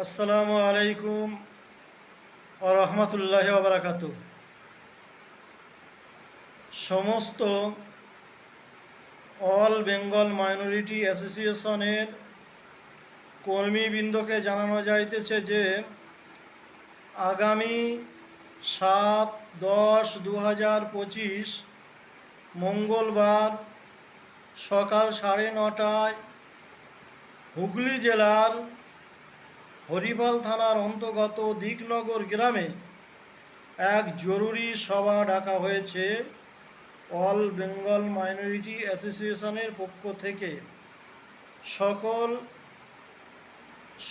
আসসালামু আলাইকুম ওয়া রাহমাতুল্লাহি ওয়া বারাকাতুহু। সমস্ত অল বেঙ্গল মাইনরিটি অ্যাসোসিয়েশনের কর্মীবৃন্দকে জানানো যাইতেছে যে আগামী 7/10/2025 মঙ্গলবার সকাল 9:30টায় হুগলি জেলার হরিপাল থানার অন্তর্গত দিকনগর গ্রামে এক জরুরি সভা ডাকা হয়েছে অল বেঙ্গল মাইনরিটি অ্যাসোসিয়েশনের পক্ষ থেকে। সকল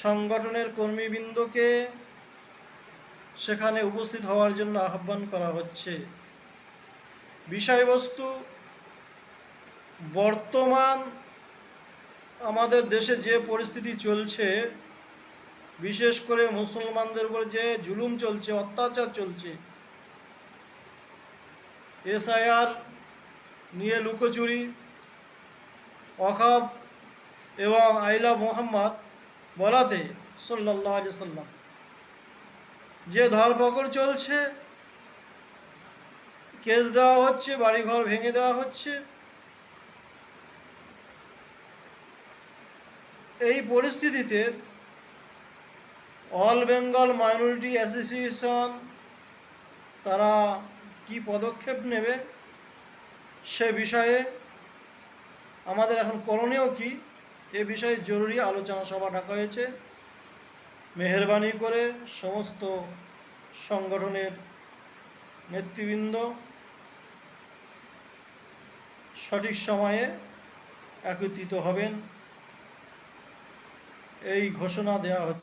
সংগঠনের কর্মীবৃন্দকে সেখানে উপস্থিত হওয়ার জন্য আহ্বান করা হচ্ছে। বিষয়বস্তু, বর্তমান আমাদের দেশে যে পরিস্থিতি চলছে, বিশেষ করে মুসলমানদের উপর যে জুলুম চলছে, অত্যাচার চলছে, এসআইআর নিয়ে লুকোচুরি, ওয়াকফ এবং আইলা মোহাম্মদ বলাতে সাল্লাল্লাহু আলাইহি সাল্লাম যে ধরপকড় চলছে, কেস দেওয়া হচ্ছে, বাড়িঘর ভেঙে দেওয়া হচ্ছে, এই পরিস্থিতিতে অল বেঙ্গল মাইনরিটি অ্যাসোসিয়েশন তারা কি পদক্ষেপ নেবে সে বিষয়ে আমাদের এখন করণীয় কি, এ বিষয়ে জরুরি আলোচনা সভা ডাকা হয়েছে। মেহেরবানি করে সমস্ত সংগঠনের নেতৃবৃন্দ সঠিক সময়ে একত্রিত হবেন, এই ঘোষণা দেওয়া হচ্ছে।